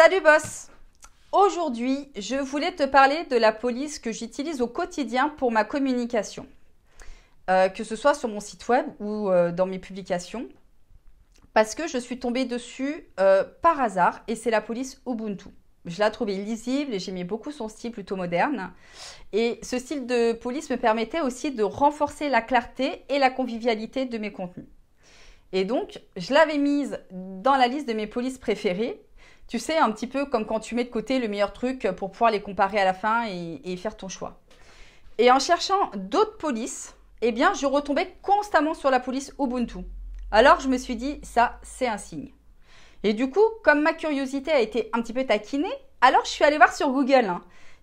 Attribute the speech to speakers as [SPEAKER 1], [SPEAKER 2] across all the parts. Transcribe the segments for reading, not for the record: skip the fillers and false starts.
[SPEAKER 1] Salut boss! Aujourd'hui, je voulais te parler de la police que j'utilise au quotidien pour ma communication. Que ce soit sur mon site web ou dans mes publications. Parce que je suis tombée dessus par hasard et c'est la police Ubuntu. Je l'ai trouvée lisible et j'aimais beaucoup son style plutôt moderne. Et ce style de police me permettait aussi de renforcer la clarté et la convivialité de mes contenus. Et donc, je l'avais mise dans la liste de mes polices préférées. Tu sais, un petit peu comme quand tu mets de côté le meilleur truc pour pouvoir les comparer à la fin et faire ton choix. Et en cherchant d'autres polices, eh bien, je retombais constamment sur la police Ubuntu. Alors, je me suis dit, ça, c'est un signe. Et du coup, comme ma curiosité a été un petit peu taquinée, alors je suis allée voir sur Google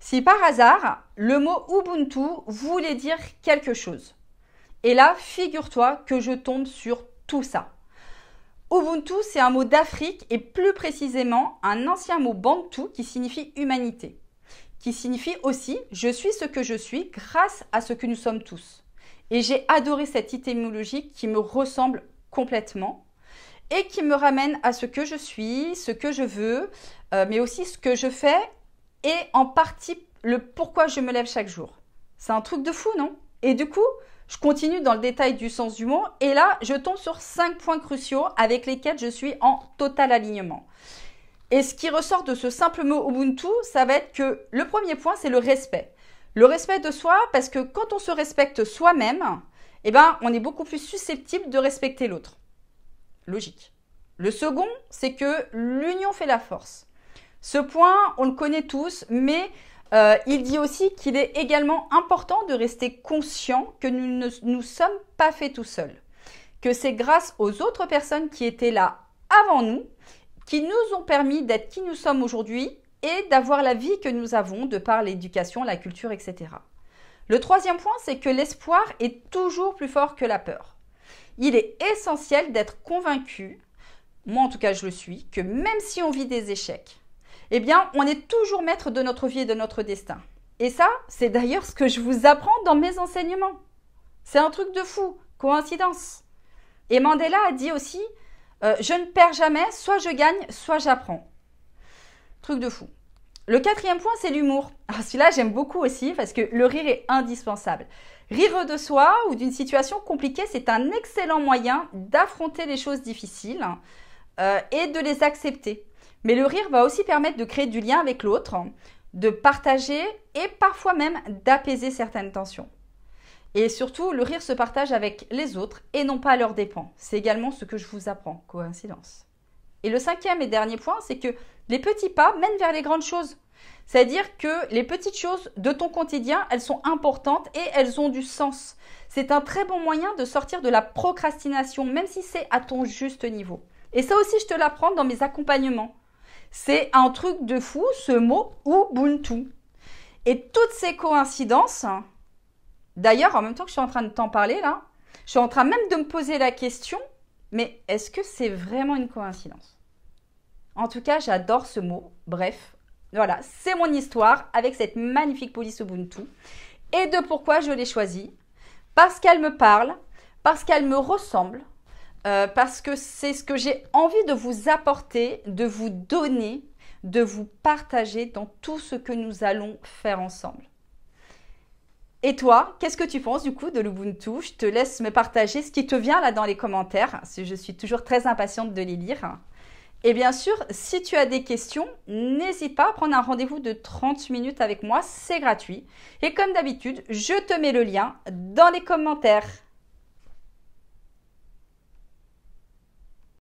[SPEAKER 1] si par hasard, le mot Ubuntu voulait dire quelque chose. Et là, figure-toi que je tombe sur tout ça. Ubuntu, c'est un mot d'Afrique et plus précisément un ancien mot bantou qui signifie humanité, qui signifie aussi je suis ce que je suis grâce à ce que nous sommes tous. Et j'ai adoré cette étymologie qui me ressemble complètement et qui me ramène à ce que je suis, ce que je veux, mais aussi ce que je fais et en partie le pourquoi je me lève chaque jour. C'est un truc de fou, non? Et du coup, je continue dans le détail du sens du mot et là, je tombe sur 5 points cruciaux avec lesquels je suis en total alignement. Et ce qui ressort de ce simple mot Ubuntu, ça va être que le premier point, c'est le respect. Le respect de soi, parce que quand on se respecte soi-même, eh ben, on est beaucoup plus susceptible de respecter l'autre. Logique. Le second, c'est que l'union fait la force. Ce point, on le connaît tous, mais il dit aussi qu'il est également important de rester conscient que nous ne nous sommes pas faits tout seuls. Que c'est grâce aux autres personnes qui étaient là avant nous, qui nous ont permis d'être qui nous sommes aujourd'hui et d'avoir la vie que nous avons de par l'éducation, la culture, etc. Le troisième point, c'est que l'espoir est toujours plus fort que la peur. Il est essentiel d'être convaincu, moi en tout cas je le suis, que même si on vit des échecs, eh bien, on est toujours maître de notre vie et de notre destin. Et ça, c'est d'ailleurs ce que je vous apprends dans mes enseignements. C'est un truc de fou, coïncidence. Et Mandela a dit aussi, je ne perds jamais, soit je gagne, soit j'apprends. Truc de fou. Le quatrième point, c'est l'humour. Alors celui-là, j'aime beaucoup aussi parce que le rire est indispensable. Rire de soi ou d'une situation compliquée, c'est un excellent moyen d'affronter les choses difficiles et de les accepter. Mais le rire va aussi permettre de créer du lien avec l'autre, de partager et parfois même d'apaiser certaines tensions. Et surtout, le rire se partage avec les autres et non pas à leurs dépens. C'est également ce que je vous apprends, coïncidence. Et le cinquième et dernier point, c'est que les petits pas mènent vers les grandes choses. C'est-à-dire que les petites choses de ton quotidien, elles sont importantes et elles ont du sens. C'est un très bon moyen de sortir de la procrastination, même si c'est à ton juste niveau. Et ça aussi, je te l'apprends dans mes accompagnements. C'est un truc de fou, ce mot Ubuntu. Et toutes ces coïncidences, d'ailleurs, en même temps que je suis en train de t'en parler là, je suis en train même de me poser la question, mais est-ce que c'est vraiment une coïncidence? En tout cas, j'adore ce mot. Bref, voilà, c'est mon histoire avec cette magnifique police Ubuntu. Et de pourquoi je l'ai choisie. Parce qu'elle me parle, parce qu'elle me ressemble, parce que c'est ce que j'ai envie de vous apporter, de vous donner, de vous partager dans tout ce que nous allons faire ensemble. Et toi, qu'est-ce que tu penses du coup de l'Ubuntu? Je te laisse me partager ce qui te vient là dans les commentaires. Je suis toujours très impatiente de les lire. Et bien sûr, si tu as des questions, n'hésite pas à prendre un rendez-vous de 30 minutes avec moi, c'est gratuit. Et comme d'habitude, je te mets le lien dans les commentaires.